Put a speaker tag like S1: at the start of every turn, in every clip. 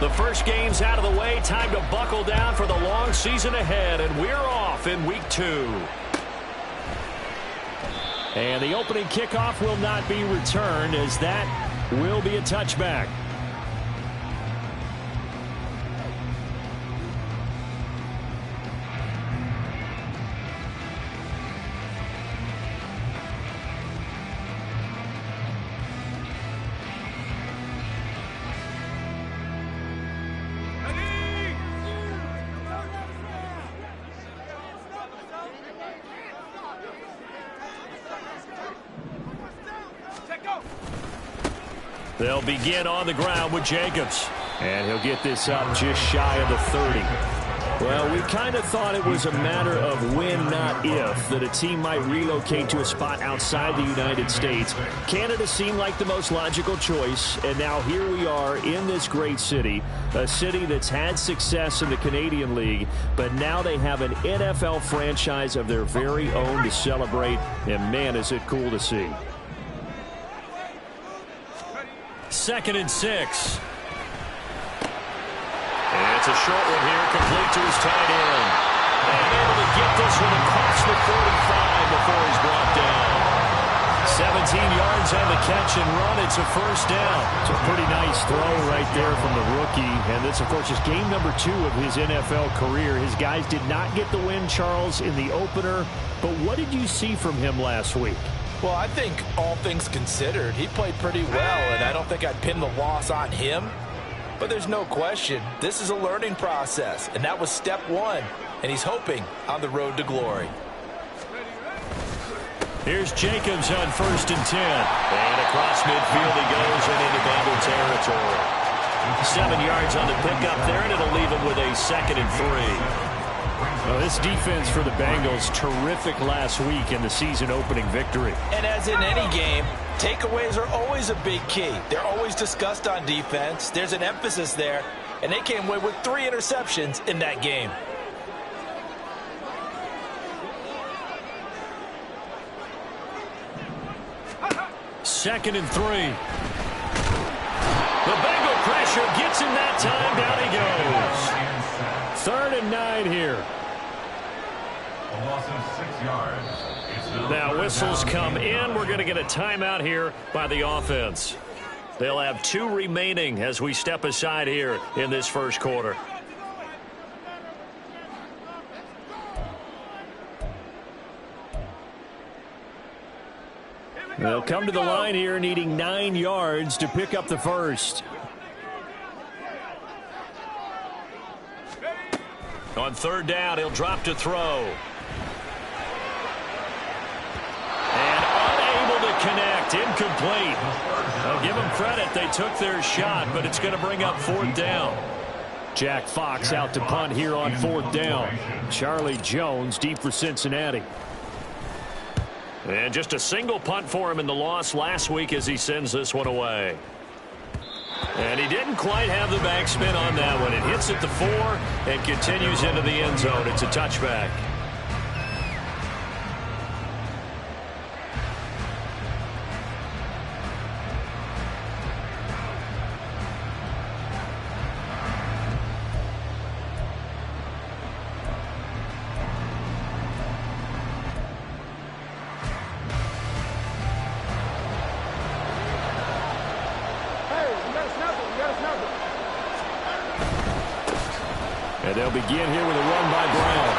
S1: The first game's out of the way. Time to buckle down for the long season ahead, and we're off in week 2. And the opening kickoff will not be returned, as that will be a touchback. They'll begin on the ground with Jacobs. And he'll get this up just shy of the 30. Well, we kind of thought it was a matter of when, not if, that a team might relocate to a spot outside the United States. Canada seemed like the most logical choice, and now here we are in this great city, a city that's had success in the Canadian League, but now they have an NFL franchise of their very own to celebrate, and man, is it cool to see. 2nd and 6. And it's a short one here, complete to his tight end. And able to get this one across the 45 before he's brought down. 17 yards on the catch and run. It's a first down. It's a pretty nice throw right there from the rookie. And this, of course, is game number 2 of his NFL career. His guys did not get the win, Charles, in the opener. But what did you see from him last week?
S2: Well, I think all things considered, he played pretty well, and I don't think I'd pin the loss on him. But there's no question, this is a learning process, and that was step 1, and he's hoping on the road to glory.
S1: Here's Jacobs on 1st and 10. And across midfield he goes and into Bengal territory. 7 yards on the pickup there, and it'll leave him with a 2nd and 3. Well, this defense for the Bengals, terrific last week in the season-opening victory.
S2: And as in any game, takeaways are always a big key. They're always discussed on defense. There's an emphasis there, and they came away with 3 interceptions in that game.
S1: Second and 3. The Bengal pressure gets him that time. Down he goes. 3rd and 9 here.
S3: A loss of 6 yards.
S1: Now whistles come in. We're going to get a timeout here by the offense. They'll have 2 remaining as we step aside here in this first quarter. They'll come to the line here needing 9 yards to pick up the first. On 3rd down, he'll drop to throw. And unable to connect. Incomplete. I'll give them credit. They took their shot, but it's going to bring up 4th down. Jack Fox out to punt here on 4th down. Charlie Jones deep for Cincinnati. And just a single punt for him in the loss last week as he sends this one away. And he didn't quite have the backspin on that one. It hits at the 4 and continues into the end zone. It's a touchback. And they'll begin here with a run by Brown.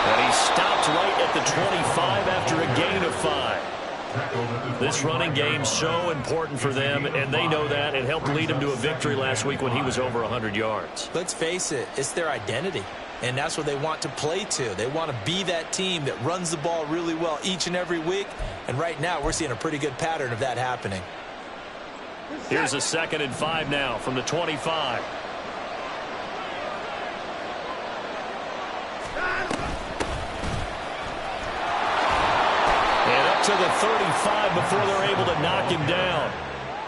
S1: And he stopped right at the 25 after a gain of 5. This running game so important for them, and they know that. It helped lead them to a victory last week when he was over 100 yards.
S2: Let's face it, it's their identity, and that's what they want to play to. They want to be that team that runs the ball really well each and every week, and right now we're seeing a pretty good pattern of that happening.
S1: Here's a 2nd and 5 now from the 25. To the 35 before they're able to knock him down.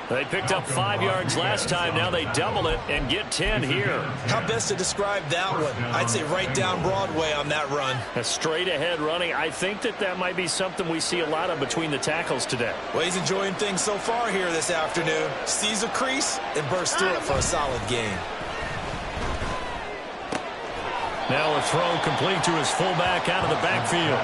S1: They picked up 5 yards last time. Now they double it and get 10 here.
S2: How best to describe that one? I'd say right down Broadway on that run.
S1: A straight ahead running. I think that might be something we see a lot of between the tackles today.
S2: Well, he's enjoying things so far here this afternoon. Sees a crease and bursts through it for a solid gain.
S1: Now a throw complete to his fullback out of the backfield.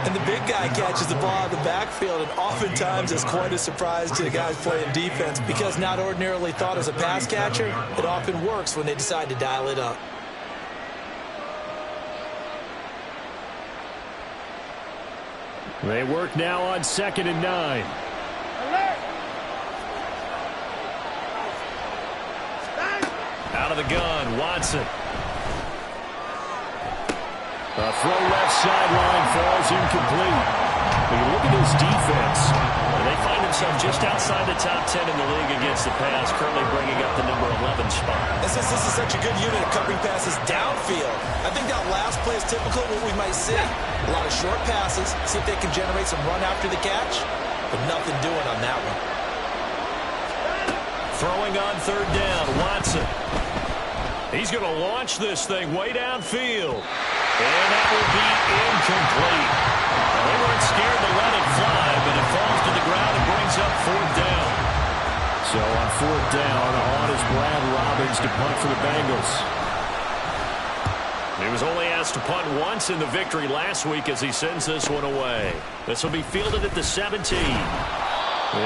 S2: And the big guy catches the ball out of the backfield, and oftentimes it's quite a surprise to the guys playing defense because not ordinarily thought as a pass catcher, it often works when they decide to dial it up.
S1: They work now on 2nd and 9. Out of the gun, Watson. A throw left sideline falls incomplete. When you look at this defense, they find themselves just outside the top 10 in the league against the pass, currently bringing up the number 11 spot.
S2: And since this is such a good unit of covering passes downfield, I think that last play is typical of what we might see. A lot of short passes, see if they can generate some run after the catch, but nothing doing on that one.
S1: Throwing on 3rd down, Watson. He's going to launch this thing way downfield. And that will be incomplete. They weren't scared to let it fly, but it falls to the ground and brings up 4th down. So on 4th down, on is Brad Robbins to punt for the Bengals. He was only asked to punt once in the victory last week as he sends this one away. This will be fielded at the 17.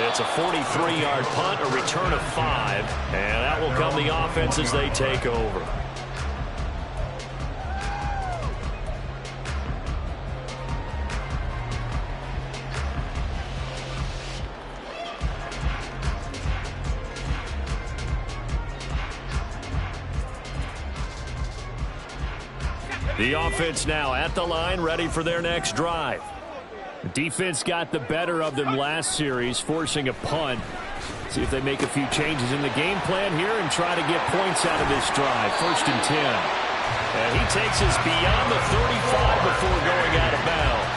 S1: It's a 43-yard punt, a return of 5, and that will come the offense as they take over. The offense now at the line, ready for their next drive. The defense got the better of them last series, forcing a punt. See if they make a few changes in the game plan here and try to get points out of this drive. 1st and 10. And he takes us beyond the 35 before going out of bounds.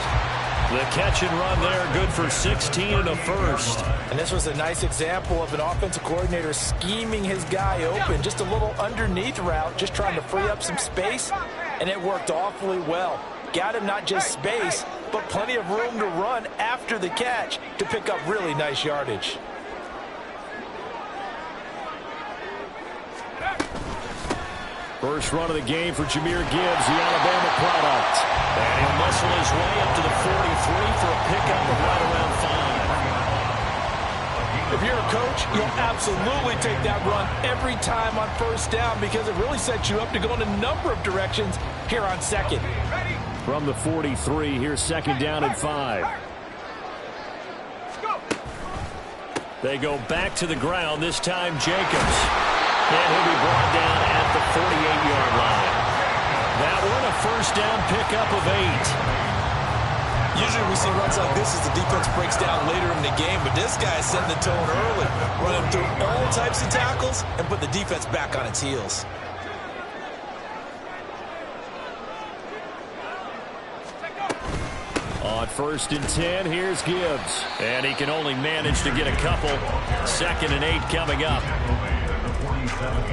S1: The catch and run there, good for 16 and a first.
S2: And this was a nice example of an offensive coordinator scheming his guy open. Just a little underneath route, just trying to free up some space, and it worked awfully well. Got him not just space, but plenty of room to run after the catch to pick up really nice yardage.
S1: First run of the game for Jahmyr Gibbs, the Alabama product. And he'll muscle his way up to the 43 for a pickup of right around 5.
S2: If you're a coach, you'll absolutely take that run every time on 1st down because it really sets you up to go in a number of directions here on 2nd.
S1: From the 43, here's 2nd down and 5. They go back to the ground, this time Jacobs. And he'll be brought down at the 48-yard line. That one a 1st down pickup of 8.
S2: Usually we see runs like this as the defense breaks down later in the game, but this guy is setting the tone early, running through all types of tackles and put the defense back on its heels.
S1: On 1st and 10, here's Gibbs. And he can only manage to get a couple. 2nd and 8 coming up.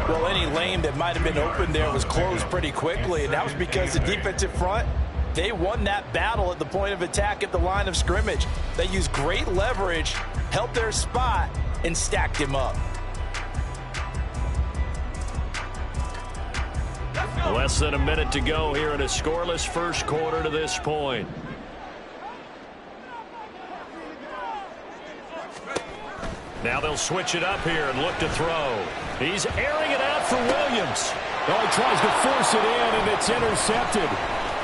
S2: Well, any lane that might have been open there was closed pretty quickly, and that was because the defensive front, they won that battle at the point of attack at the line of scrimmage. They used great leverage, held their spot, and stacked him up.
S1: Less than a minute to go here in a scoreless first quarter to this point. Now they'll switch it up here and look to throw. He's airing it out for Williams. Oh, he tries to force it in, and it's intercepted.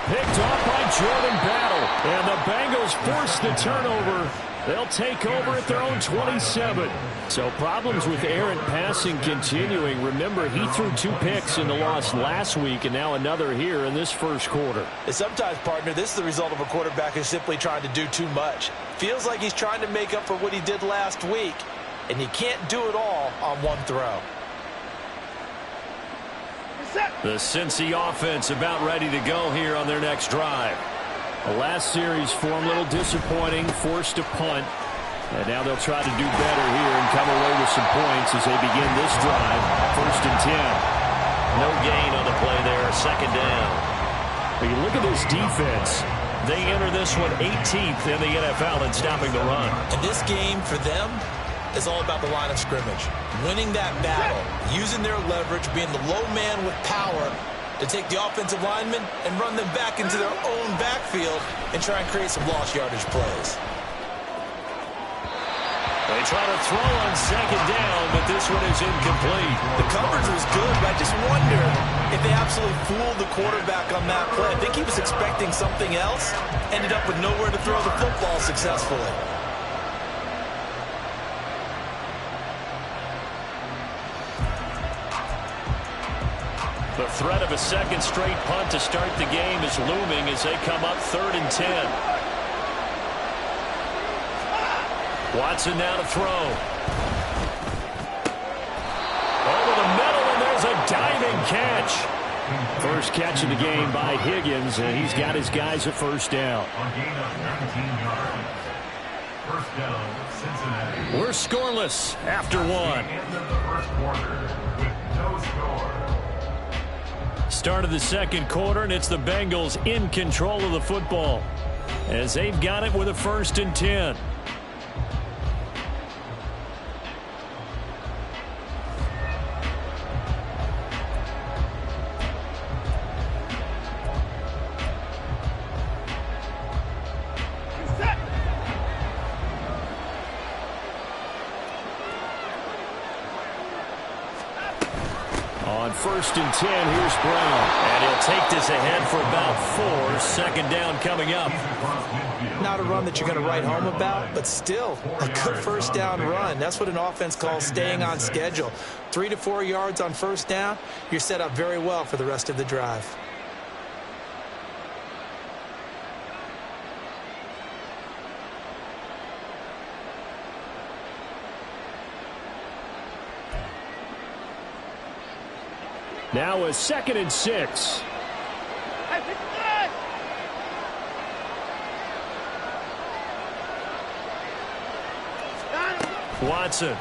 S1: Picked off by Jordan Battle. And the Bengals force the turnover. They'll take over at their own 27. So problems with errant passing continuing. Remember, he threw 2 picks in the loss last week, and now another here in this first quarter.
S2: And sometimes, partner, this is the result of a quarterback who's simply trying to do too much. Feels like he's trying to make up for what he did last week, and you can't do it all on one throw.
S1: The Cincy offense about ready to go here on their next drive. The last series form a little disappointing, forced to punt. And now they'll try to do better here and come away with some points as they begin this drive. 1st and 10. No gain on the play there, 2nd down. But you look at this defense. They enter this one 18th in the NFL in stopping the run.
S2: And this game for them is all about the line of scrimmage. Winning that battle, using their leverage, being the low man with power, to take the offensive linemen and run them back into their own backfield and try and create some lost yardage plays.
S1: They try to throw on second down, but this one is incomplete.
S2: The coverage was good, but I just wonder if they absolutely fooled the quarterback on that play. I think he was expecting something else, ended up with nowhere to throw the football successfully.
S1: The threat of a second straight punt to start the game is looming as they come up 3rd and 10. Watson now to throw. Over the middle, and there's a diving catch. First catch of the game by Higgins, and he's got his guys at first down.
S3: On gain of 19 yards. First down, Cincinnati.
S1: We're scoreless after one.
S3: End of the first quarter with no score.
S1: Start of the second quarter, and it's the Bengals in control of the football as they've got it with a 1st and 10. On 1st and 10, here's Brown. And he'll take this ahead for about 4. Second down coming up.
S2: Not a run that you're going to write home about, but still a good first down run. That's what an offense calls staying on schedule. 3 to 4 yards on first down, you're set up very well for the rest of the drive.
S1: Now a 2nd and 6. Watson.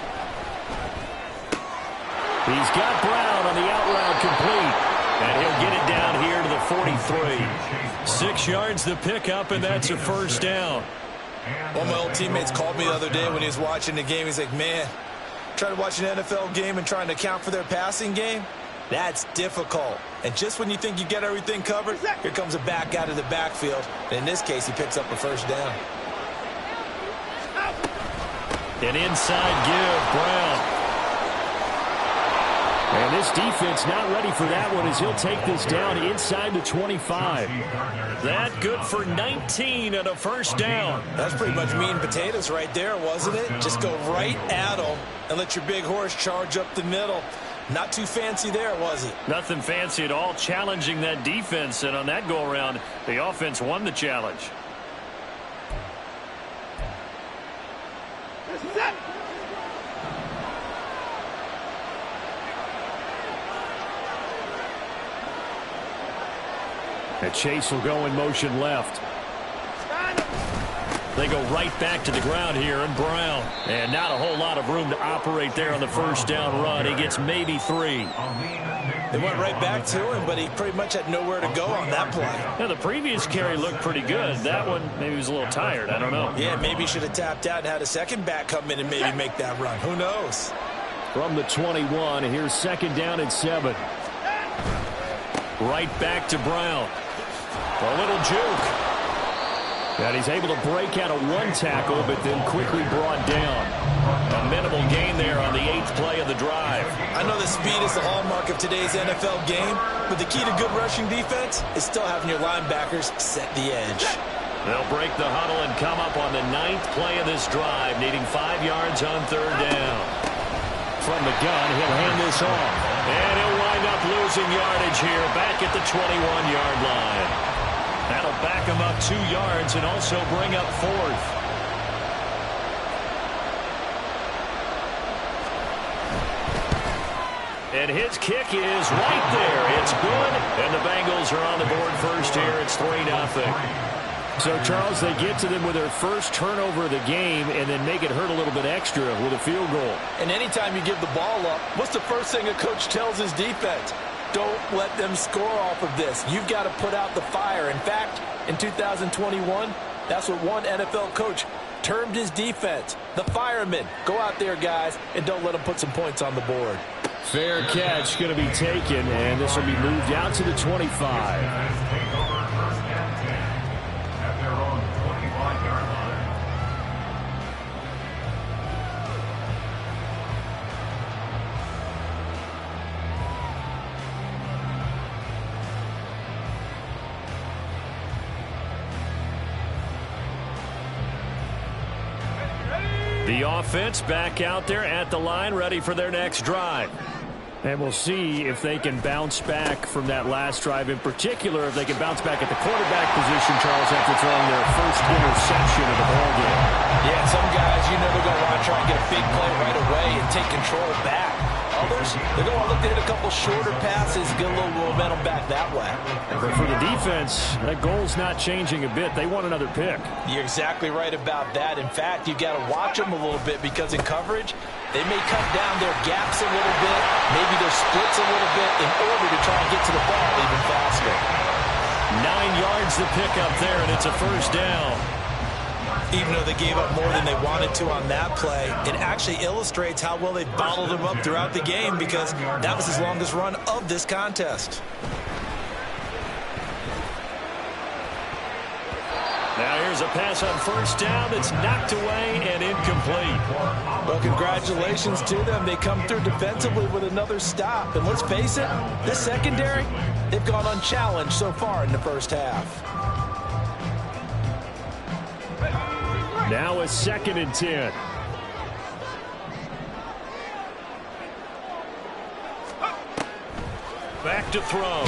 S1: He's got Brown on the out route complete. And he'll get it down here to the 43. 6 yards the pickup, and that's a first down.
S2: One of my old teammates called me the other day when he was watching the game. He's like, man, trying to watch an NFL game and trying to account for their passing game? That's difficult. And just when you think you get everything covered, here comes a back out of the backfield. And in this case, he picks up a first down.
S1: An inside give, Brown. And this defense not ready for that one as he'll take this down inside the 25. That good for 19 and a first down.
S2: That's pretty much meat and potatoes right there, wasn't it? Just go right at them and let your big horse charge up the middle. Not too fancy there, was it?
S1: Nothing fancy at all, challenging that defense. And on that go-around, the offense won the challenge. And Chase will go in motion left. They go right back to the ground here, and Brown. And not a whole lot of room to operate there on the first down run. He gets maybe 3.
S2: They went right back to him, but he pretty much had nowhere to go on that play.
S1: Now, the previous carry looked pretty good. That one, maybe he was a little tired. I don't know.
S2: Yeah, maybe he should have tapped out and had a second back come in and maybe make that run. Who knows?
S1: From the 21, here's 2nd down and 7. Right back to Brown. A little juke. And he's able to break out of one tackle, but then quickly brought down. A minimal gain there on the 8th play of the drive.
S2: I know the speed is the hallmark of today's NFL game, but the key to good rushing defense is still having your linebackers set the edge.
S1: They'll break the huddle and come up on the 9th play of this drive, needing 5 yards on 3rd down. From the gun, he'll hand this off. And he'll wind up losing yardage here back at the 21-yard line. That'll back him up 2 yards and also bring up 4th. And his kick is right there. It's good. And the Bengals are on the board first here. It's 3-0. So, Charles, they get to them with their first turnover of the game and then make it hurt a little bit extra with a field goal.
S2: And anytime you give the ball up, what's the first thing a coach tells his defense? Don't let them score off of this. You've got to put out the fire. In fact, in 2021, that's what one NFL coach termed his defense. The firemen. Go out there, guys, and don't let them put some points on the board.
S1: Fair catch going to be taken, and this will be moved out to the 25.
S3: Take over first and 10 at their own 25-yard line.
S1: The offense back out there at the line, ready for their next drive. And we'll see if they can bounce back from that last drive, in particular if they can bounce back at the quarterback position, Charles, after throwing their first interception of the ballgame.
S2: Yeah, some guys, you know they're going to want to try and get a big play right away and take control back. Others, they're going to look to hit a couple shorter passes, get a little momentum back that way.
S1: But for the defense, that goal's not changing a bit. They want another pick.
S2: You're exactly right about that. In fact, you've got to watch them a little bit because in coverage, they may cut down their gaps a little bit, maybe their splits a little bit in order to try and get to the ball even faster.
S1: 9 yards to pick up there, and it's a first down.
S2: Even though they gave up more than they wanted to on that play, it actually illustrates how well they bottled them up throughout the game because that was his longest run of this contest.
S1: Now here's a pass on first down that's knocked away and incomplete.
S2: Well, congratulations to them. They come through defensively with another stop. And let's face it, this secondary, they've gone unchallenged so far in the first half.
S1: Now a 2nd and 10. Back to throw.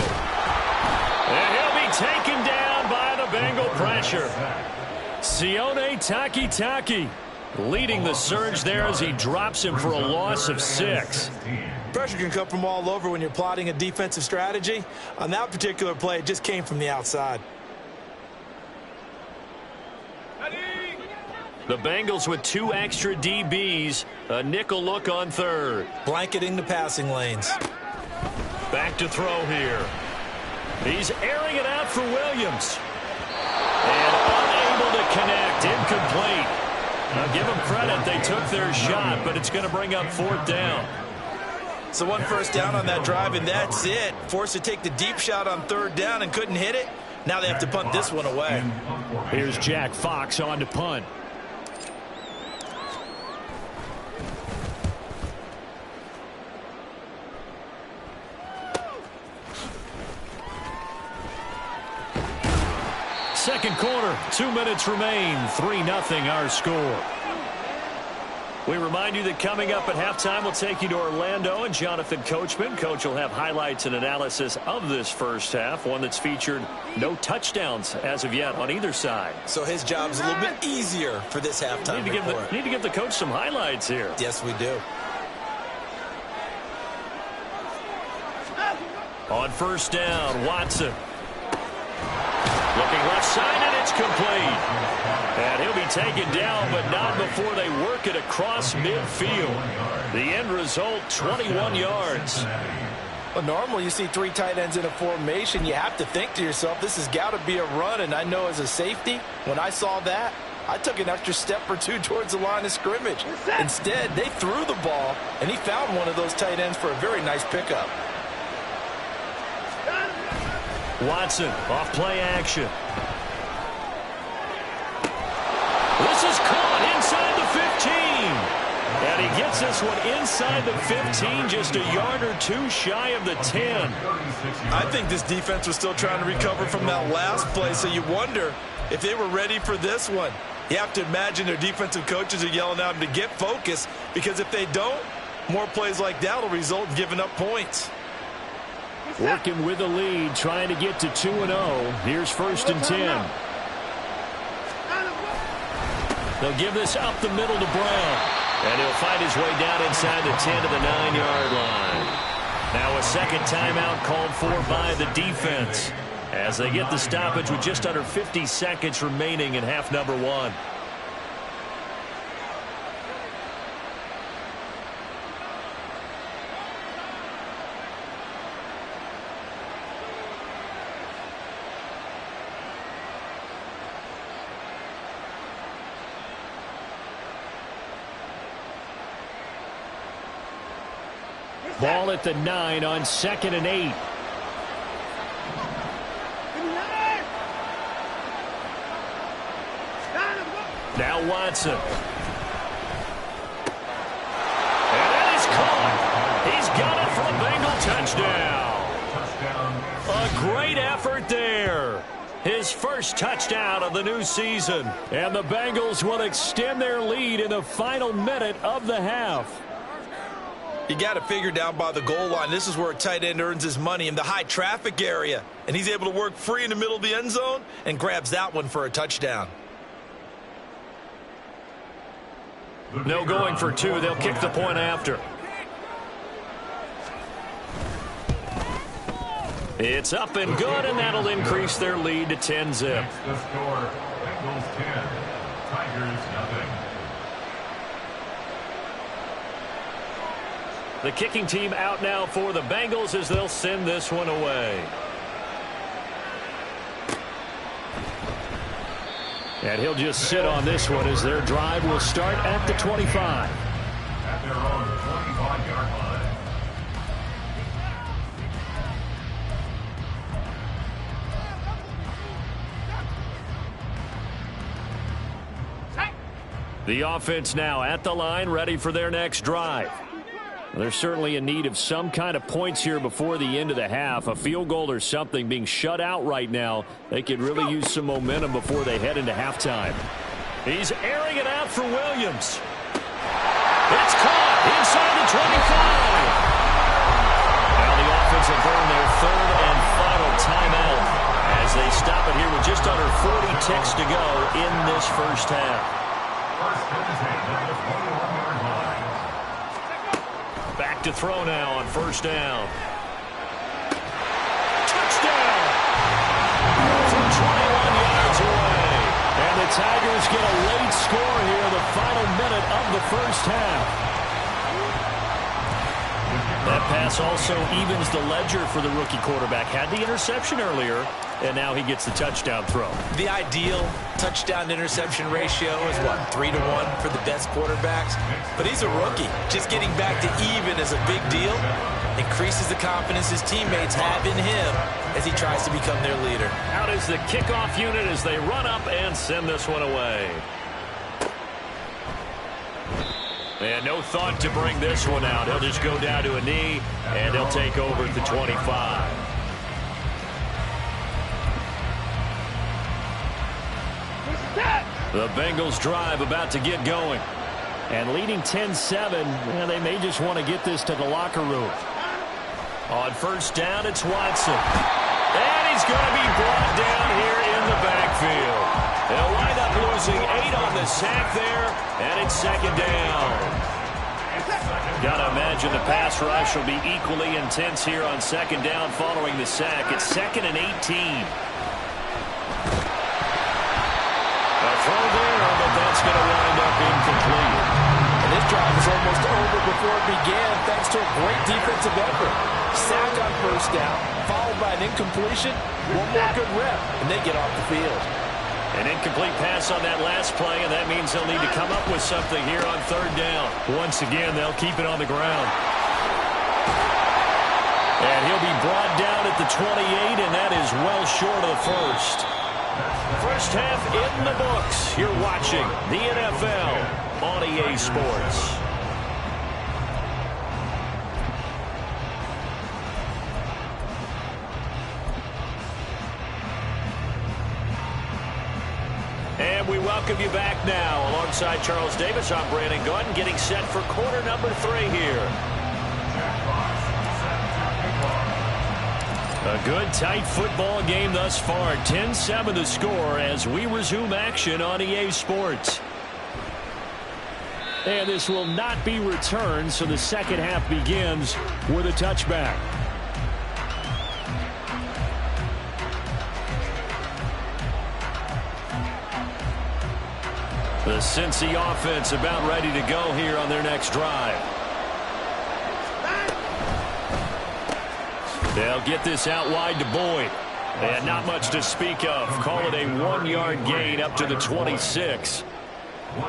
S1: And he'll be taken down by the Bengal pressure. Sione Takitaki leading the surge there as he drops him for a loss of 6.
S2: Pressure can come from all over when you're plotting a defensive strategy. On that particular play, it just came from the outside.
S1: The Bengals with 2 extra DBs, a nickel look on third.
S2: Blanketing the passing lanes.
S1: Back to throw here. He's airing it out for Williams. And unable to connect, incomplete. Now give them credit, they took their shot, but it's going to bring up 4th down.
S2: So 1 first down on that drive, and that's it. Forced to take the deep shot on 3rd down and couldn't hit it. Now they have to punt this one away.
S1: Here's Jack Fox on to punt. Second quarter, 2 minutes remain, 3-0 our score. We remind you that coming up at halftime, we'll take you to Orlando and Jonathan Coachman. Coach will have highlights and analysis of this first half, one that's featured no touchdowns as of yet on either side.
S2: So his job's a little bit easier for this halftime report.
S1: Need to give the coach some highlights here.
S2: Yes, we do.
S1: On first down, Watson. Looking left side, and it's complete. And he'll be taken down, but not before they work it across midfield. The end result, 21 yards.
S2: Well, normally you see 3 tight ends in a formation. You have to think to yourself, this has got to be a run. And I know as a safety, when I saw that, I took an extra step or 2 towards the line of scrimmage. Instead, they threw the ball, and he found one of those tight ends for a very nice pickup.
S1: Watson, off play action. This is caught inside the 15. And he gets this one inside the 15, just a yard or 2 shy of the 10.
S2: I think this defense was still trying to recover from that last play, so you wonder if they were ready for this one. You have to imagine their defensive coaches are yelling at them to get focused, because if they don't, more plays like that will result in giving up points.
S1: Working with the lead, trying to get to 2-0. Here's 1st and 10. They'll give this up the middle to Brown. And he'll find his way down inside the 10 to the 9-yard line. Now a second timeout called for by the defense, as they get the stoppage with just under 50 seconds remaining in half number 1. Ball at the 9 on 2nd and 8. Now Watson. And that is caught. He's got it for a Bengal touchdown. A great effort there. His first touchdown of the new season. And the Bengals will extend their lead in the final minute of the half.
S2: You got it figured down by the goal line. This is where a tight end earns his money, in the high traffic area. And he's able to work free in the middle of the end zone and grabs that one for a touchdown.
S1: No going for 2. They'll kick the point after. It's up and good, and that'll increase their lead to 10-zip.
S3: The score, Bengals 10, Tigers nothing.
S1: The kicking team out now for the Bengals as they'll send this one away. And he'll just sit on this one as their drive will start at the 25.
S3: At their own 25-yard line.
S1: The offense now at the line, ready for their next drive. They're certainly in need of some kind of points here before the end of the half. A field goal or something, being shut out right now. They could really use some momentum before they head into halftime. He's airing it out for Williams. It's caught inside the 25. Now the offense will burn their third and final timeout as they stop it here with just under 40 ticks to go in this first half.
S3: First and 10 at the 21-yard line.
S1: Back to throw now on first down. Touchdown! From 21 yards away. And the Tigers get a late score here in the final minute of the first half. That pass also evens the ledger for the rookie quarterback. Had the interception earlier, and now he gets the touchdown throw.
S2: The ideal touchdown-interception ratio is, what, 3-1 for the best quarterbacks? But he's a rookie. Just getting back to even is a big deal. Increases the confidence his teammates have in him as he tries to become their leader.
S1: Out is the kickoff unit as they run up and send this one away. And no thought to bring this one out. He'll just go down to a knee, and he'll take over at the 25. The Bengals drive about to get going. And leading 10-7, and they may just want to get this to the locker room. On first down, it's Watson. And he's going to be brought down here in the backfield. They'll wind up losing 8 on the sack there, and it's second down. Got to imagine the pass rush will be equally intense here on second down following the sack. It's 2nd and 18. A throw there, but that's going to wind up incomplete.
S2: And this drive was almost over before it began thanks to a great defensive effort. Sack on first down, followed by an incompletion. One more good rep, and they get off the field.
S1: An incomplete pass on that last play, and that means they'll need to come up with something here on third down. Once again, they'll keep it on the ground. And he'll be brought down at the 28, and that is well short of the first. First half in the books. You're watching the NFL on EA Sports. And we welcome you back now. Alongside Charles Davis, I'm Brandon Gordon, getting set for quarter number 3 here. A good, tight football game thus far. 10-7 the score as we resume action on EA Sports. And this will not be returned, so the second half begins with a touchback. The Cincy offense about ready to go here on their next drive. They'll get this out wide to Boyd. And not much to speak of. Call it a 1-yard gain up to the 26.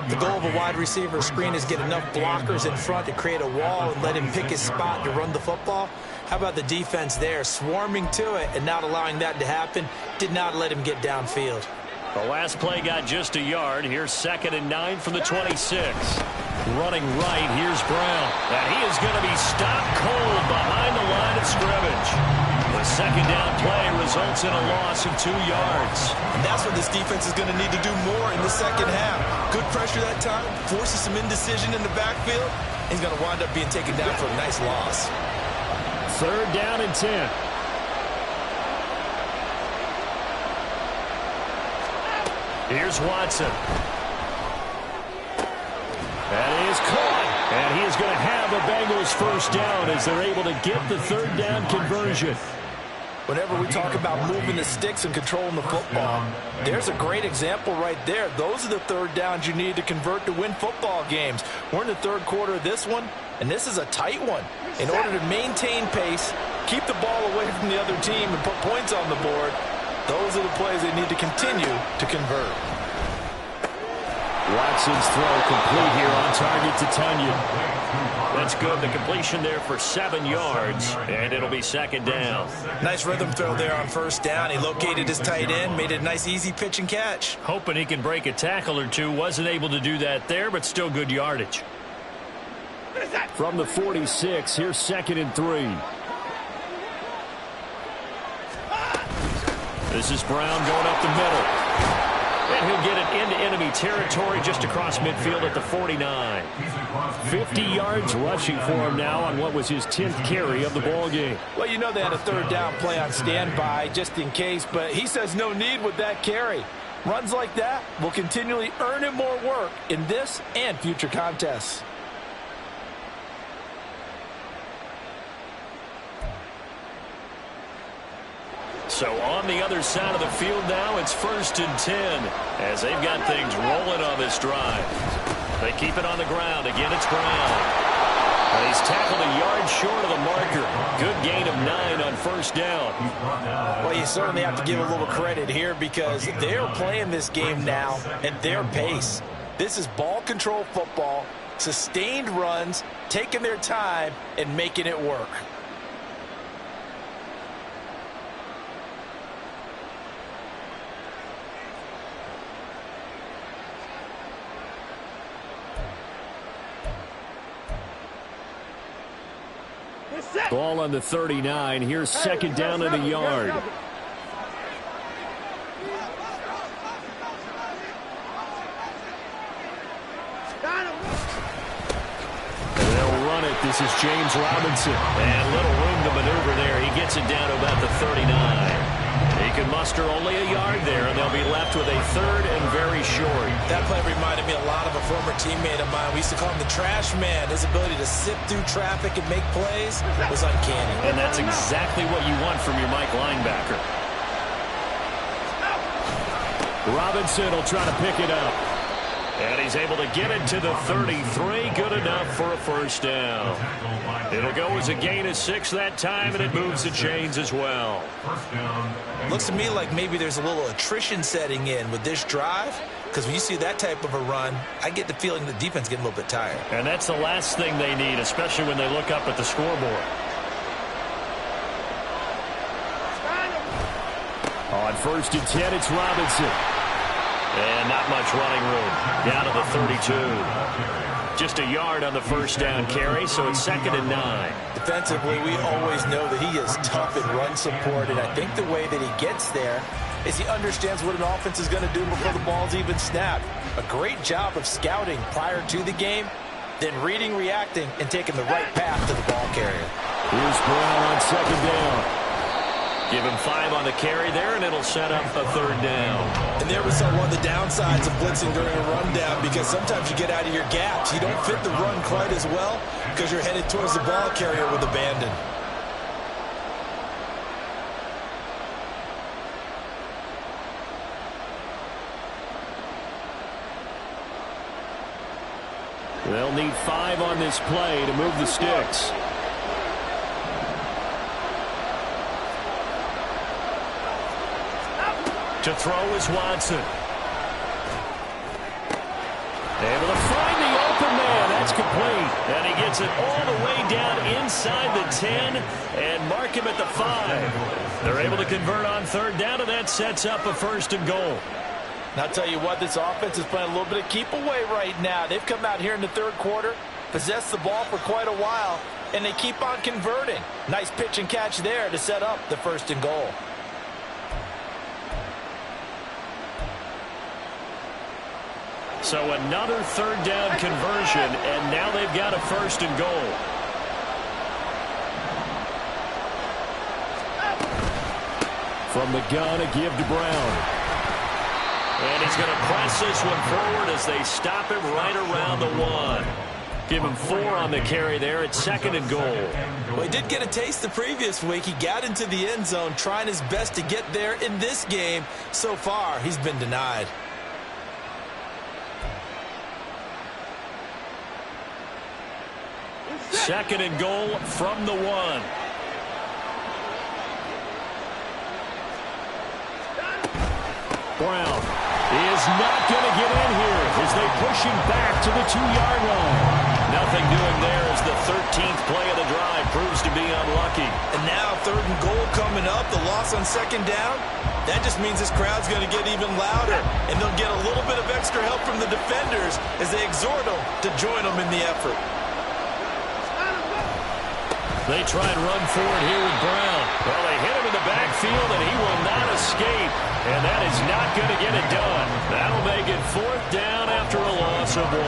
S2: The goal of a wide receiver screen is get enough blockers in front to create a wall and let him pick his spot to run the football. How about the defense there, swarming to it and not allowing that to happen? Did not let him get downfield.
S1: The last play got just a yard. Here's 2nd and 9 from the 26. Running right, here's Brown. And he is going to be stopped cold behind the line of scrimmage. The second down play results in a loss of 2 yards.
S2: And that's what this defense is going to need to do more in the second half. Good pressure that time, forces some indecision in the backfield. He's going to wind up being taken down for a nice loss.
S1: 3rd down and 10. Here's Watson. That is caught. And he is going to have a Bengals first down as they're able to get the 3rd down conversion.
S2: Whenever we talk about moving the sticks and controlling the football, there's a great example right there. Those are the 3rd downs you need to convert to win football games. We're in the 3rd quarter of this one, and this is a tight one. In order to maintain pace, keep the ball away from the other team, and put points on the board, those are the plays they need to continue to convert.
S1: Watson's throw complete here on target to Tunyon. That's good. The completion there for 7 yards, and it'll be 2nd down.
S2: Nice rhythm throw there on 1st down. He located his tight end, made it a nice, easy pitch and catch.
S1: Hoping he can break a tackle or two. Wasn't able to do that there, but still good yardage. From the 46, here's 2nd and 3. This is Brown going up the middle. And he'll get it into enemy territory just across midfield at the 49. 50 yards rushing for him now on what was his 10th carry of the ball game.
S2: Well, you know they had a 3rd down play on standby just in case, but he says no need with that carry. Runs like that will continually earn him more work in this and future contests.
S1: So on the other side of the field now, it's 1st and 10 as they've got things rolling on this drive. They keep it on the ground. Again, it's Brown. And he's tackled a yard short of the marker. Good gain of 9 on 1st down.
S2: Well, you certainly have to give a little credit here because they're playing this game now at their pace. This is ball control football, sustained runs, taking their time, and making it work.
S1: Ball on the 39. Here's 2nd down and a yard. They'll run it. This is James Robinson. And little room to maneuver there. He gets it down to about the 39. He can muster only a yard there, and they'll be left with a 3rd and very short.
S2: That play reminded me a lot of a former teammate of mine. We used to call him the trash man. His ability to sift through traffic and make plays was uncanny.
S1: And that's exactly what you want from your Mike linebacker. Robinson will try to pick it up. And he's able to get it to the 33. Good enough for a 1st down. It'll go as a gain of 6 that time, and it moves the chains as well.
S2: Looks to me like maybe there's a little attrition setting in with this drive, because when you see that type of a run, I get the feeling the defense getting a little bit tired.
S1: And that's the last thing they need, especially when they look up at the scoreboard. On 1st and 10, it's Robinson. And not much running room. Down to the 32. Just a yard on the 1st down carry, so it's 2nd and 9.
S2: Defensively, we always know that he is tough in run support, and I think the way that he gets there is he understands what an offense is going to do before the ball's even snapped. A great job of scouting prior to the game, then reading, reacting, and taking the right path to the ball carrier.
S1: Here's Brown on 2nd down. Give him 5 on the carry there, and it'll set up a 3rd down.
S2: And there we saw one of the downsides of blitzing during a rundown, because sometimes you get out of your gaps. You don't fit the run quite as well because you're headed towards the ball carrier with abandon.
S1: They'll need 5 on this play to move the sticks. To throw is Watson. complete. And he gets it all the way down inside the 10 and mark him at the 5. They're able to convert on third down, and that sets up a 1st and goal.
S2: And I'll tell you what, this offense is playing a little bit of keep away right now. They've come out here in the third quarter, possessed the ball for quite a while, and they keep on converting. Nice pitch and catch there to set up the 1st and goal.
S1: So another third down conversion, and now they've got a 1st and goal. From the gun, a give to Brown. And he's going to press this one forward as they stop him right around the 1. Give him 4 on the carry there at 2nd and goal.
S2: Well, he did get a taste the previous week. He got into the end zone trying his best to get there in this game. So far, he's been denied.
S1: Second and goal from the 1. Brown is not going to get in here as they push him back to the 2-yard line. Nothing doing there as the 13th play of the drive proves to be unlucky.
S2: And now 3rd and goal coming up, the loss on 2nd down. That just means this crowd's going to get even louder, and they'll get a little bit of extra help from the defenders as they exhort them to join them in the effort.
S1: They try and run forward here with Brown. Well, they hit him in the backfield, and he will not escape. And that is not going to get it done. That'll make it 4th down after a loss of 1.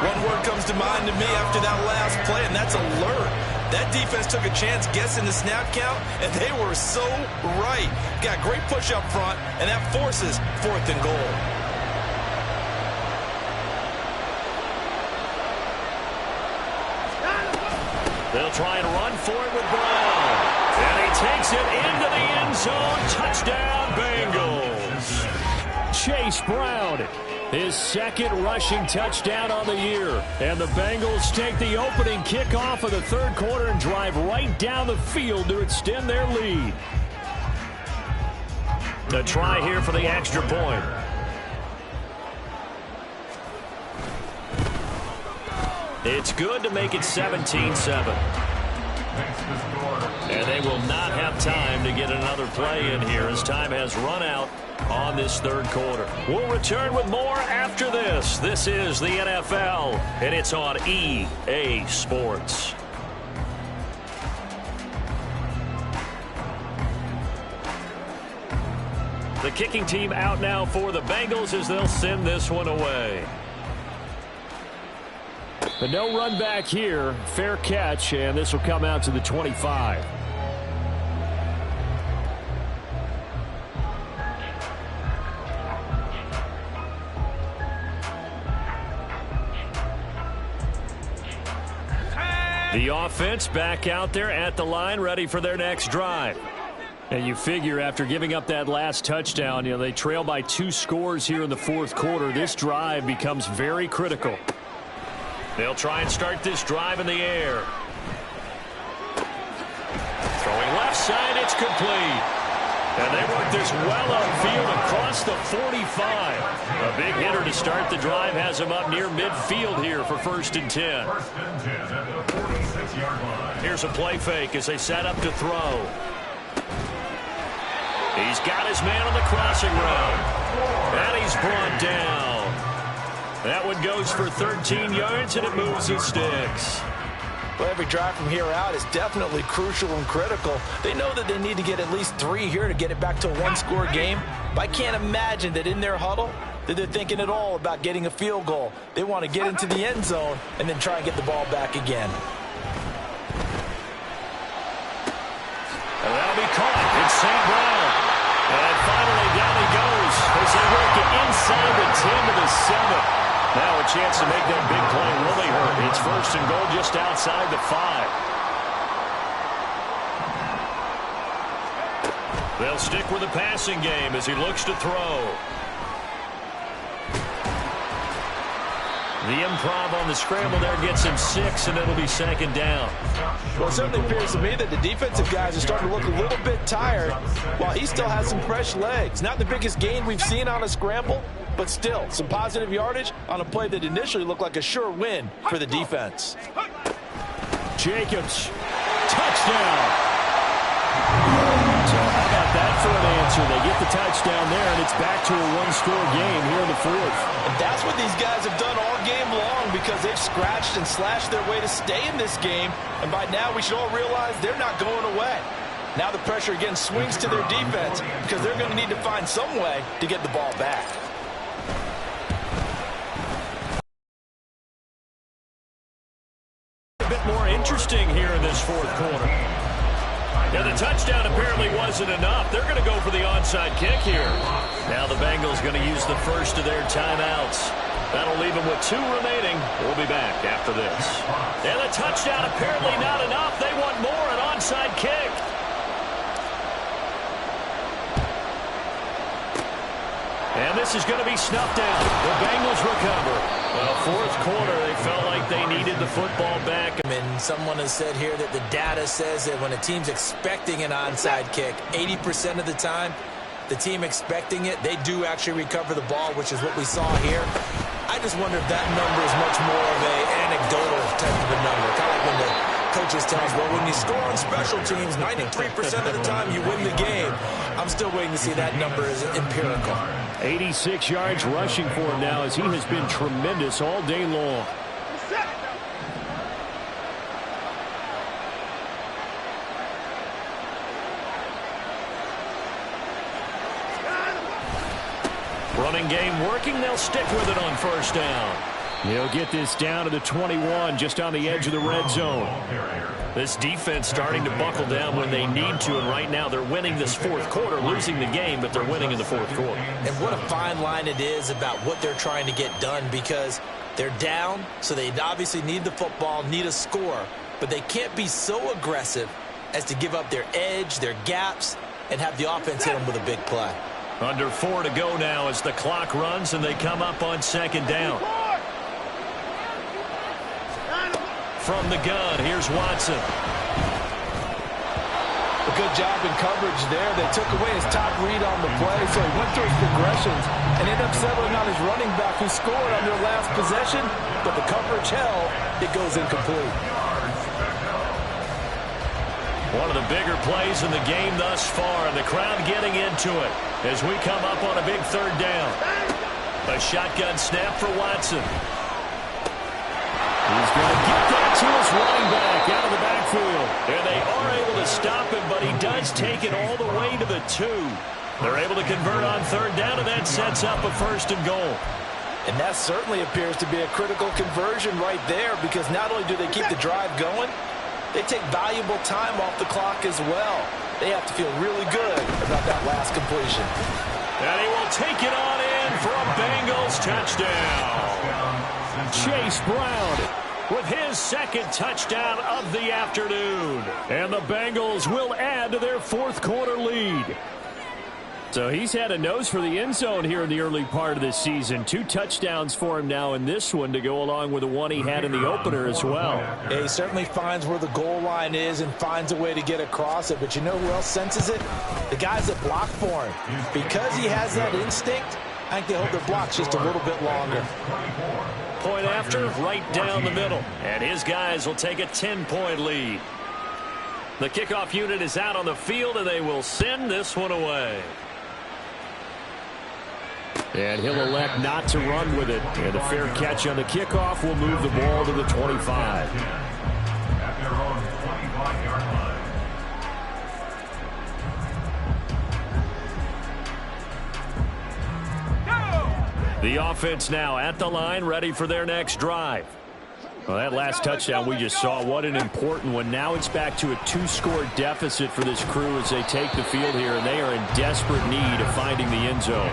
S2: One word comes to mind to me after that last play, and that's alert. That defense took a chance guessing the snap count, and they were so right. Got great push up front, and that forces 4th and goal.
S1: They'll try and run for it with Brown. And he takes it into the end zone. Touchdown, Bengals. Chase Brown, his 2nd rushing touchdown on the year. And the Bengals take the opening kickoff of the 3rd quarter and drive right down the field to extend their lead. A try here for the extra point. It's good to make it 17-7. And they will not have time to get another play in here as time has run out on this 3rd quarter. We'll return with more after this. This is the NFL, and it's on EA Sports. The kicking team out now for the Bengals as they'll send this one away. But no run back here. Fair catch, and this will come out to the 25. The offense back out there at the line, ready for their next drive. And you figure after giving up that last touchdown, they trail by 2 scores here in the 4th quarter. This drive becomes very critical. They'll try and start this drive in the air. Throwing left side, it's complete. And they work this well upfield across the 45. A big hitter to start the drive has him up near midfield here for 1st and 10.
S3: 1st and 10 at the 46-yard line.
S1: Here's a play fake as they set up to throw. He's got his man on the crossing route. And he's brought down. That one goes for 13 yards, and it moves his sticks.
S2: Well, every drive from here out is definitely crucial and critical. They know that they need to get at least 3 here to get it back to a 1-score game. But I can't imagine that in their huddle that they're thinking at all about getting a field goal. They want to get into the end zone and then try and get the ball back again.
S1: And that'll be caught. It's St. Brown. And finally down he goes as they work it inside the 10 to the 7. Now a chance to make that big play really hurt. It's 1st and goal just outside the 5. They'll stick with the passing game as he looks to throw. The improv on the scramble there gets him 6, and it'll be 2nd down.
S2: Well, it certainly appears to me that the defensive guys are starting to look a little bit tired while he still has some fresh legs. Not the biggest gain we've seen on a scramble, but still, some positive yardage on a play that initially looked like a sure win for the defense.
S1: Jacobs, touchdown. So how about that for an answer? They get the touchdown there, and it's back to a one-score game here in the fourth.
S2: And that's what these guys have done all game long because they've scratched and slashed their way to stay in this game. And by now, we should all realize they're not going away. Now the pressure again swings to their defense because they're going to need to find some way to get the ball back.
S1: A bit more interesting here in this fourth quarter. Now the touchdown apparently wasn't enough. They're going to go for the onside kick here. Now the Bengals going to use the first of their timeouts. That'll leave them with 2 remaining. We'll be back after this. And the touchdown apparently not enough. They want more, an onside kick. And this is going to be snuffed out. The Bengals recover. Well, fourth quarter, they felt like they needed the football back.
S2: And someone has said here that the data says that when a team's expecting an onside kick, 80% of the time, the team expecting it, they do actually recover the ball, which is what we saw here. I just wonder if that number is much more of an anecdotal type of a number. Kind of like when the coaches tell us, well, when you score on special teams, 93% of the time you win the game. I'm still waiting to see that number as empirical.
S1: 86 yards rushing for him now as he has been tremendous all day long. Running game working. They'll stick with it on first down. He'll get this down to the 21, just on the edge of the red zone. This defense starting to buckle down when they need to, and right now they're winning this fourth quarter, losing the game, but they're winning in the fourth quarter.
S2: And what a fine line it is about what they're trying to get done, because they're down, so they obviously need the football, need a score, but they can't be so aggressive as to give up their edge, their gaps, and have the offense hit them with a big play.
S1: Under 4 to go now as the clock runs and they come up on second down. From the gun, here's Watson.
S2: A good job in coverage there. They took away his top read on the play, so he went through his progressions and ended up settling on his running back who scored on their last possession, but the coverage held. It goes incomplete.
S1: One of the bigger plays in the game thus far, and the crowd getting into it as we come up on a big third down. A shotgun snap for Watson. He's going to get that to his running back out of the backfield. And they are able to stop him, but he does take it all the way to the 2. They're able to convert on third down, and that sets up a first and goal.
S2: And that certainly appears to be a critical conversion right there, because not only do they keep the drive going, they take valuable time off the clock as well. They have to feel really good about that last completion.
S1: And he will take it on in for a Bengals touchdown. Chase Brown with his second touchdown of the afternoon. And the Bengals will add to their fourth quarter lead. So he's had a nose for the end zone here in the early part of this season. 2 touchdowns for him now in this one to go along with the one he had in the opener as well.
S2: Yeah, he certainly finds where the goal line is and finds a way to get across it. But you know who else senses it? The guys that block for him. Because he has that instinct, I think they hold their blocks just a little bit longer.
S1: Point after, right down the middle. And his guys will take a 10-point lead. The kickoff unit is out on the field, and they will send this one away. And he'll elect not to run with it. And a fair catch on the kickoff will move the ball to the 25.
S3: At their own 25-yard line.
S1: The offense now at the line, ready for their next drive. Well, that last touchdown we just saw, what an important one. Now it's back to a 2-score deficit for this crew as they take the field here, and they are in desperate need of finding the end zone.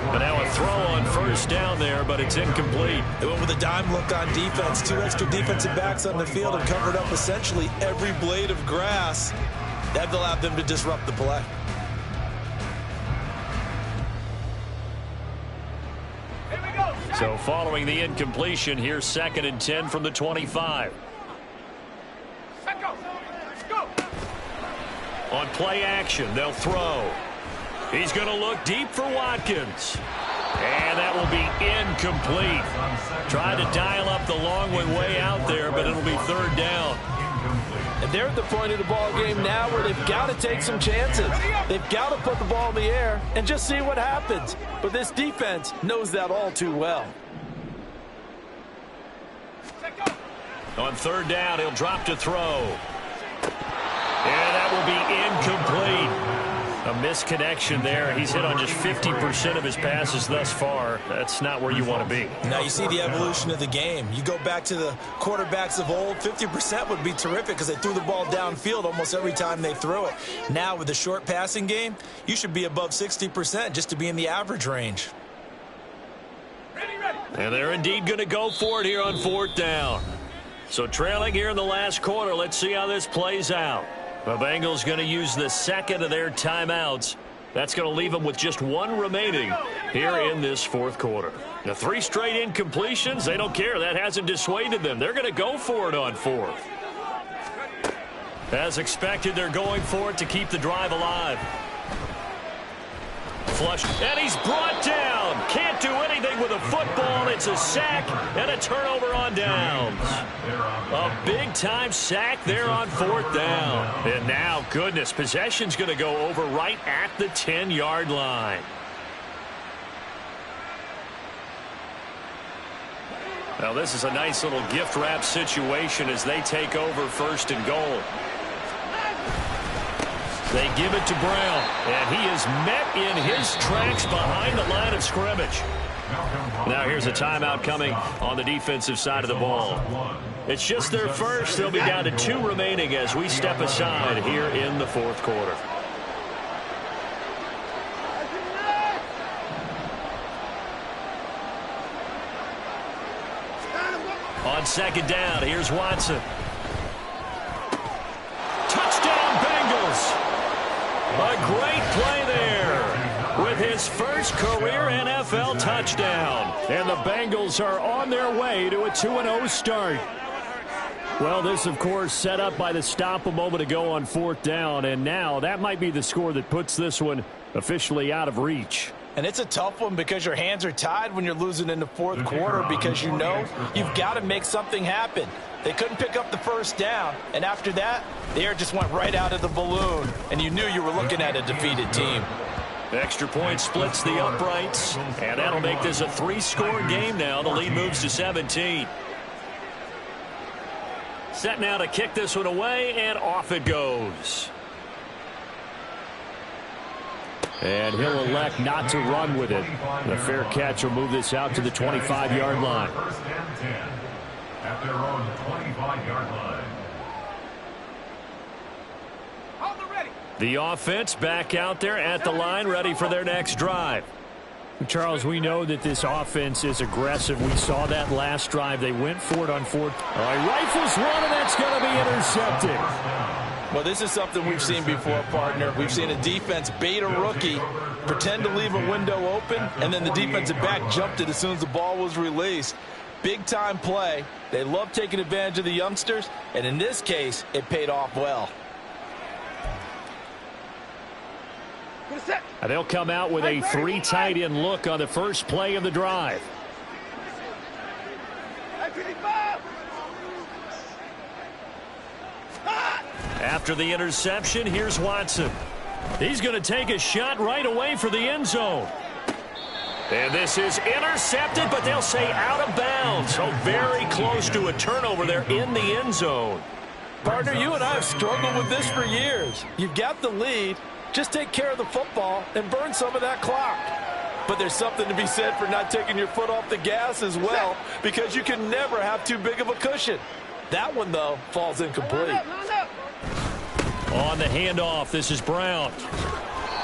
S1: But now a throw on first down there, but it's incomplete.
S2: They went with a dime look on defense. 2 extra defensive backs on the field and covered up essentially every blade of grass. That allowed them to disrupt the play.
S1: So following the incompletion, here's 2nd and 10 from the 25. On play action, they'll throw. He's going to look deep for Watkins. And that will be incomplete. Tried to dial up the long way out there, but it'll be third down.
S2: And they're at the point of the ball game now where they've got to take some chances. They've got to put the ball in the air and just see what happens. But this defense knows that all too well.
S1: On third down, he'll drop to throw. And that will be incomplete. A misconnection there. He's hit on just 50% of his passes thus far. That's not where you want to be.
S4: Now you see the evolution of the game. You go back to the quarterbacks of old, 50% would be terrific because they threw the ball downfield almost every time they threw it. Now with the short passing game, you should be above 60% just to be in the average range.
S1: And they're indeed going to go for it here on fourth down. So trailing here in the last quarter, let's see how this plays out. The Bengals going to use the second of their timeouts. That's going to leave them with just one remaining here in this fourth quarter. The 3 straight incompletions, they don't care. That hasn't dissuaded them. They're going to go for it on fourth. As expected, they're going for it to keep the drive alive. Flush, and he's brought down. Can't do anything with a football. It's a sack and a turnover on downs. A big-time sack there on fourth down. And now, goodness, possession's going to go over right at the 10-yard line. Now, this is a nice little gift wrap situation as they take over first and goal. They give it to Brown, and he is met in his tracks behind the line of scrimmage. Now here's a timeout coming on the defensive side of the ball. It's just their first. They'll be down to 2 remaining as we step aside here in the fourth quarter. On second down, here's Watson. Touchdown, Bengals! A great play there with his first career NFL touchdown. And the Bengals are on their way to a 2-0 start. Well, this, of course, set up by the stop a moment ago on fourth down. And now that might be the score that puts this one officially out of reach.
S2: And it's a tough one because your hands are tied when you're losing in the fourth quarter because you know you've got to make something happen. They couldn't pick up the first down, and after that, the air just went right out of the balloon, and you knew you were looking at a defeated team.
S1: The extra point splits the uprights, and that'll make this a 3-score game now. The lead moves to 17. Set now to kick this one away, and off it goes. And he'll elect not to run with it. The fair catch will move this out to the 25-yard line.
S3: First and 10 at their own 25-yard line.
S1: The offense back out there at the line, ready for their next drive.
S5: Charles, we know that this offense is aggressive. We saw that last drive. They went for it on fourth.
S1: All right, rifles one, and that's going to be intercepted.
S2: Well, this is something we've seen before, partner. We've seen a defense bait a rookie, pretend to leave a window open, and then the defensive back jumped it as soon as the ball was released. Big-time play. They love taking advantage of the youngsters, and in this case, it paid off well.
S1: They'll come out with a 3 tight end look on the first play of the drive. After the interception, here's Watson. He's going to take a shot right away for the end zone. And this is intercepted, but they'll say out of bounds. So very close to a turnover there in the end zone.
S2: Partner, you and I have struggled with this for years. You've got the lead. Just take care of the football and burn some of that clock. But there's something to be said for not taking your foot off the gas as well, because you can never have too big of a cushion. That one, though, falls incomplete.
S1: On the handoff, this is Brown.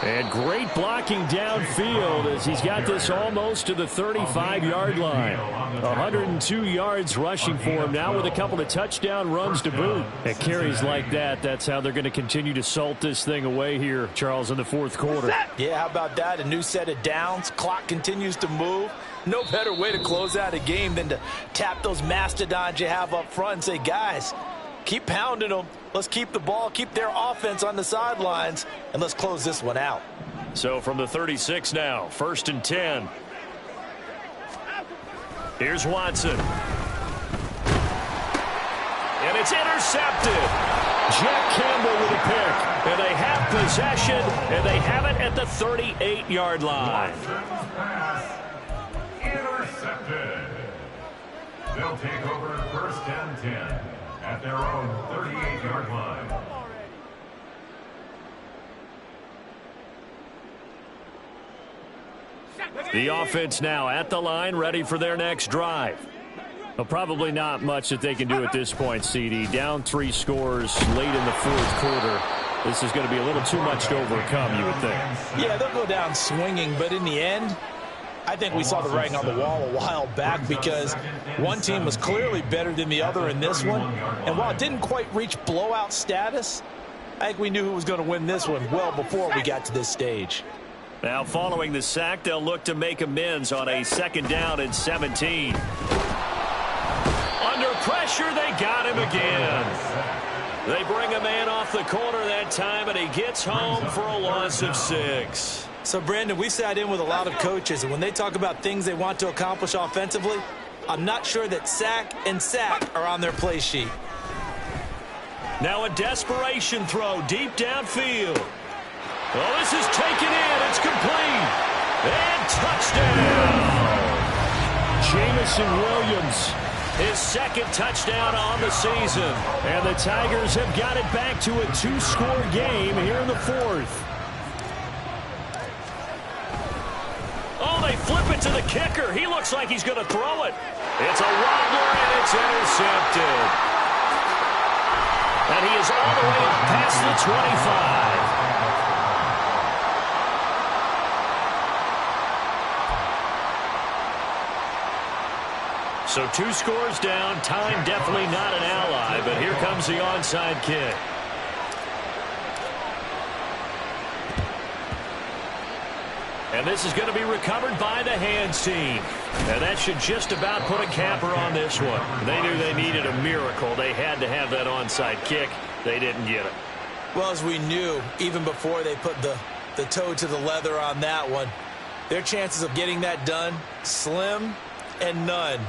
S1: And great blocking downfield as he's got this almost to the 35-yard line. 102 yards rushing for him now with a couple of touchdown runs to boot. At carries like that, that's how they're going to continue to salt this thing away here, Charles, in the fourth quarter.
S2: Yeah, how about that? A new set of downs. Clock continues to move. No better way to close out a game than to tap those mastodons you have up front and say, guys, keep pounding them. Let's keep the ball, keep their offense on the sidelines, and let's close this one out.
S1: So from the 36 now, first and 10. Here's Watson. And it's intercepted. Jack Campbell with a pick. And they have possession, and they have it at the 38-yard line.
S3: Pass intercepted. They'll take over first and 10 at their own 38-yard line.
S1: The offense now at the line, ready for their next drive. Well, probably not much that they can do at this point, CD. Down 3 scores late in the fourth quarter. This is going to be a little too much to overcome, you would think.
S4: Yeah, they'll go down swinging, but in the end, I think we saw the writing on the wall a while back because one team was clearly better than the other in this one. And while it didn't quite reach blowout status, I think we knew who was going to win this one well before we got to this stage.
S1: Now, following the sack, they'll look to make amends on a 2nd down and 17. Under pressure, they got him again. They bring a man off the corner that time, and he gets home for a loss of 6.
S4: So, Brandon, we sat in with a lot of coaches, and when they talk about things they want to accomplish offensively, I'm not sure that sack and sack are on their play sheet.
S1: Now a desperation throw deep downfield. Oh, this is taken in. It's complete. And touchdown. Jamison Williams, his 2nd touchdown on the season. And the Tigers have got it back to a 2-score game here in the 4th. Oh, they flip it to the kicker. He looks like he's going to throw it. It's a wobbler, and it's intercepted. And he is all the way up past the 25. So 2 scores down. Time definitely not an ally, but here comes the onside kick. And this is going to be recovered by the hands team. And that should just about put a capper on this one. They knew they needed a miracle. They had to have that onside kick. They didn't get it.
S4: Well, as we knew, even before they put the toe to the leather on that one, their chances of getting that done, slim and none.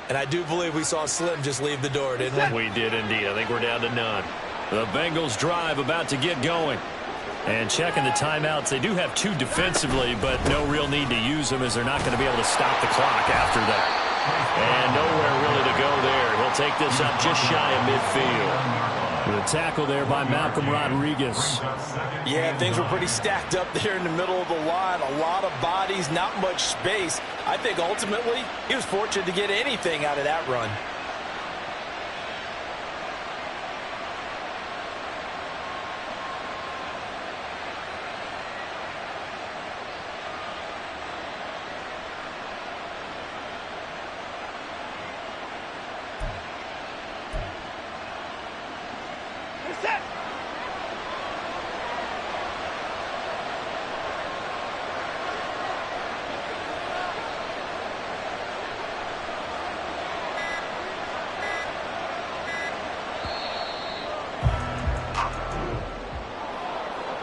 S4: And I do believe we saw Slim just leave the door, didn't we?
S1: We did indeed. I think we're down to none. The Bengals drive about to get going. And checking the timeouts, they do have 2 defensively, but no real need to use them as they're not going to be able to stop the clock after that. And nowhere really to go there. He'll take this up just shy of midfield. With a tackle there by Malcolm Rodriguez.
S4: Yeah, things were pretty stacked up there in the middle of the line. A lot of bodies, not much space. I think ultimately he was fortunate to get anything out of that run.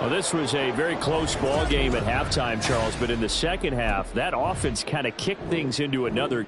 S1: Well, this was a very close ball game at halftime, Charles, but in the second half, that offense kind of kicked things into another